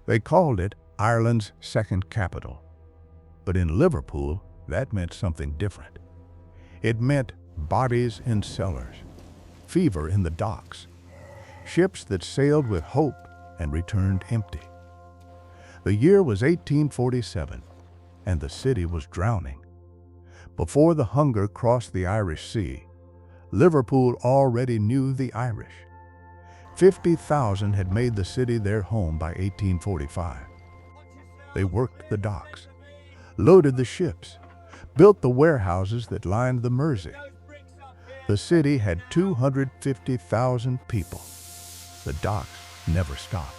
They called it Ireland's second capital. But in Liverpool, that meant something different. It meant bodies in cellars, fever in the docks, ships that sailed with hope and returned empty. The year was 1847, and the city was drowning. Before the hunger crossed the Irish Sea, Liverpool already knew the Irish. 50,000 had made the city their home by 1845. They worked the docks, loaded the ships, built the warehouses that lined the Mersey. The city had 250,000 people. The docks never stopped.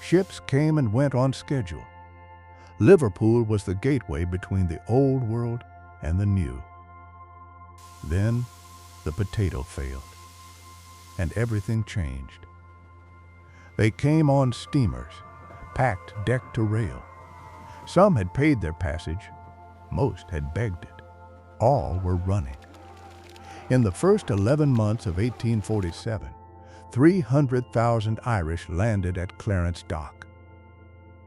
Ships came and went on schedule. Liverpool was the gateway between the old world and the new. Then the potato failed, and everything changed. They came on steamers, packed deck to rail. Some had paid their passage, most had begged it. All were running. In the first 11 months of 1847, 300,000 Irish landed at Clarence Dock.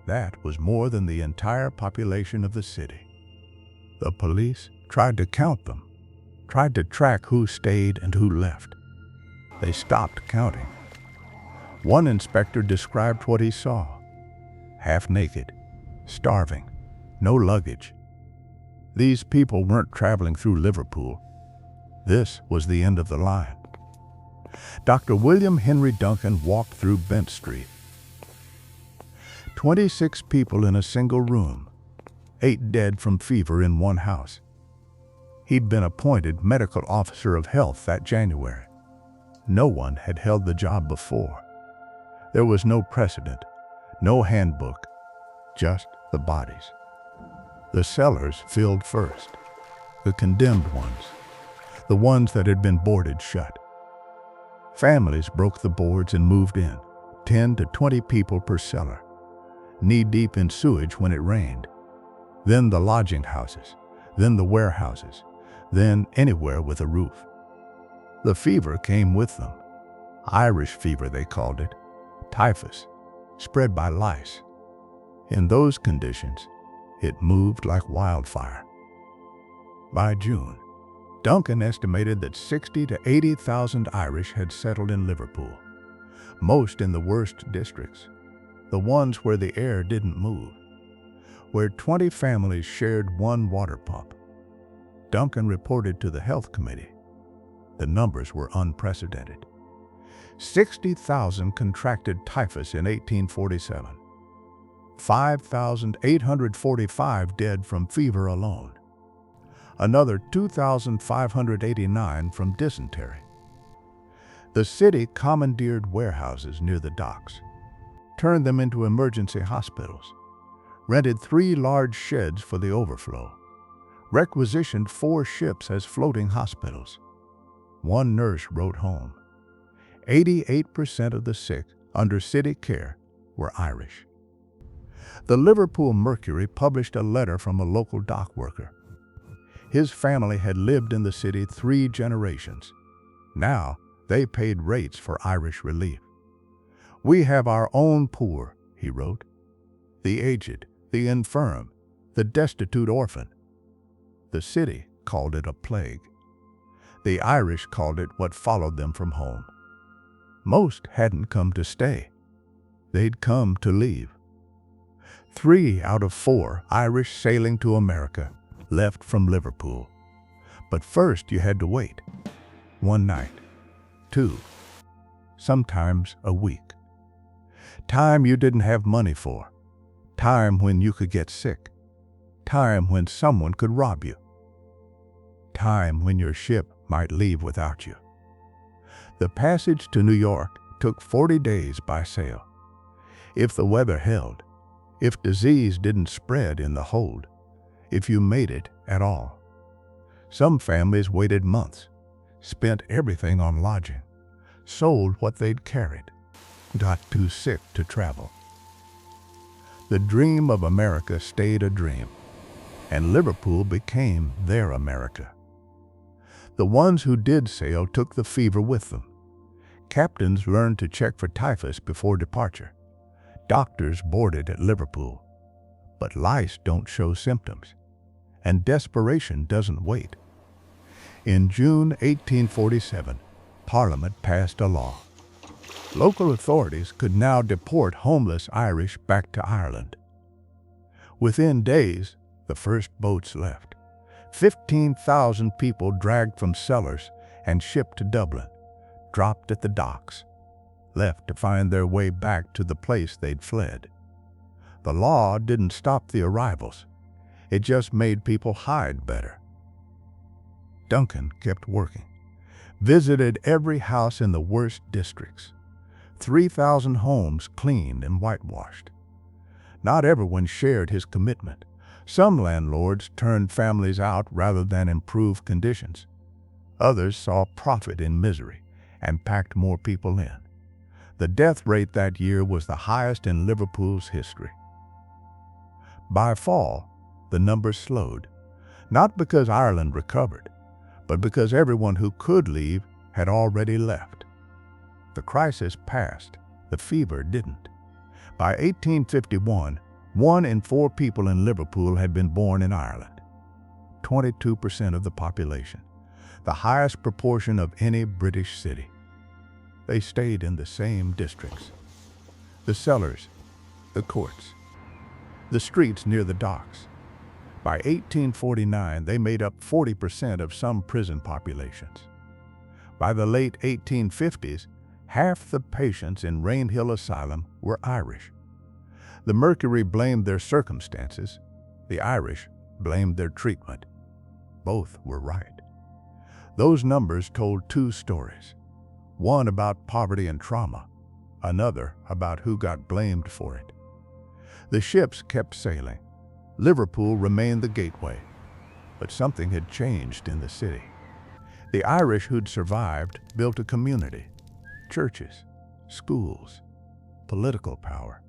That was more than the entire population of the city. The police tried to count them, tried to track who stayed and who left. They stopped counting. One inspector described what he saw: half naked, starving, no luggage. These people weren't traveling through Liverpool. This was the end of the line. Dr. William Henry Duncan walked through Bent Street. 26 people in a single room, 8 dead from fever in one house. He'd been appointed medical officer of health that January. No one had held the job before. There was no precedent, no handbook, just the bodies. The cellars filled first, the condemned ones, the ones that had been boarded shut. Families broke the boards and moved in, 10 to 20 people per cellar, knee-deep in sewage when it rained. Then the lodging houses, then the warehouses, then anywhere with a roof. The fever came with them. Irish fever, they called it. Typhus, spread by lice. In those conditions, it moved like wildfire. By June, Duncan estimated that 60 to 80,000 Irish had settled in Liverpool, most in the worst districts, the ones where the air didn't move, where 20 families shared one water pump. Duncan reported to the health committee. The numbers were unprecedented. 60,000 contracted typhus in 1847. 5,845 dead from fever alone. Another 2,589 from dysentery. The city commandeered warehouses near the docks, turned them into emergency hospitals, rented 3 large sheds for the overflow, requisitioned 4 ships as floating hospitals. One nurse wrote home, 88% of the sick under city care were Irish. The Liverpool Mercury published a letter from a local dock worker. His family had lived in the city 3 generations. Now they paid rates for Irish relief. "We have our own poor," he wrote, "the aged, the infirm, the destitute orphan." The city called it a plague. The Irish called it what followed them from home. Most hadn't come to stay. They'd come to leave. 3 out of 4 Irish sailing to America left from Liverpool. But first you had to wait. 1 night, 2, sometimes a week. Time you didn't have money for. Time when you could get sick. Time when someone could rob you. Time when your ship might leave without you. The passage to New York took 40 days by sail. If the weather held, if disease didn't spread in the hold, if you made it at all. Some families waited months, spent everything on lodging, sold what they'd carried, got too sick to travel. The dream of America stayed a dream, and Liverpool became their America. The ones who did sail took the fever with them. Captains learned to check for typhus before departure. Doctors boarded at Liverpool, but lice don't show symptoms, and desperation doesn't wait. In June 1847, Parliament passed a law. Local authorities could now deport homeless Irish back to Ireland. Within days, the first boats left. 15,000 people dragged from Cellars and shipped to Dublin, dropped at the docks, left to find their way back to the place they'd fled. The law didn't stop the arrivals. It just made people hide better. Duncan kept working, visited every house in the worst districts. 3,000 homes cleaned and whitewashed. Not everyone shared his commitment. Some landlords turned families out rather than improve conditions. Others saw profit in misery and packed more people in. The death rate that year was the highest in Liverpool's history. By fall, the numbers slowed, not because Ireland recovered, but because everyone who could leave had already left. The crisis passed, the fever didn't. By 1851, 1 in 4 people in Liverpool had been born in Ireland, 22% of the population, the highest proportion of any British city. They stayed in the same districts: the cellars, the courts, the streets near the docks. By 1849, they made up 40% of some prison populations. By the late 1850s, half the patients in Rainhill Asylum were Irish. The Mercury blamed their circumstances. The Irish blamed their treatment. Both were right. Those numbers told 2 stories. One about poverty and trauma, another about who got blamed for it. The ships kept sailing. Liverpool remained the gateway, but something had changed in the city. The Irish who'd survived built a community, churches, schools, political power.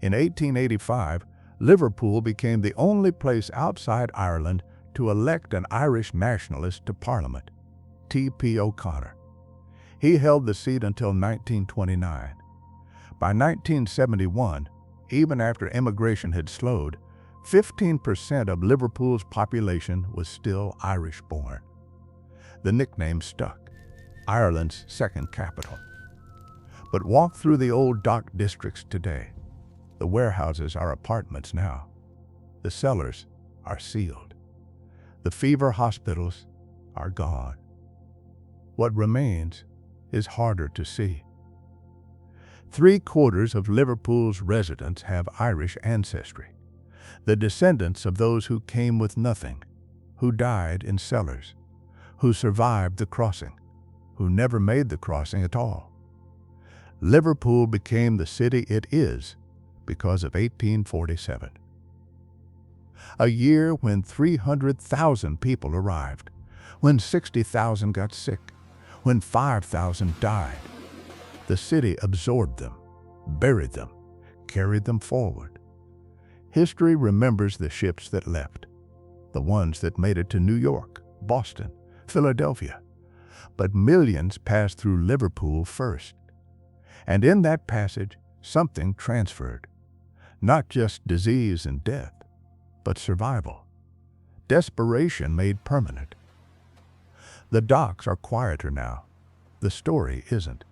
In 1885, Liverpool became the only place outside Ireland to elect an Irish nationalist to Parliament, T.P. O'Connor. He held the seat until 1929. By 1971, even after immigration had slowed, 15% of Liverpool's population was still Irish-born. The nickname stuck, Ireland's second capital. But walk through the old dock districts today. The warehouses are apartments now. The cellars are sealed. The fever hospitals are gone. What remains is harder to see. 3/4 of Liverpool's residents have Irish ancestry, the descendants of those who came with nothing, who died in cellars, who survived the crossing, who never made the crossing at all. Liverpool became the city it is because of 1847. A year when 300,000 people arrived, when 60,000 got sick, when 5,000 died. The city absorbed them, buried them, carried them forward. History remembers the ships that left, the ones that made it to New York, Boston, Philadelphia. But millions passed through Liverpool first. And in that passage, something transferred. Not just disease and death, but survival. Desperation made permanent. The docks are quieter now. The story isn't.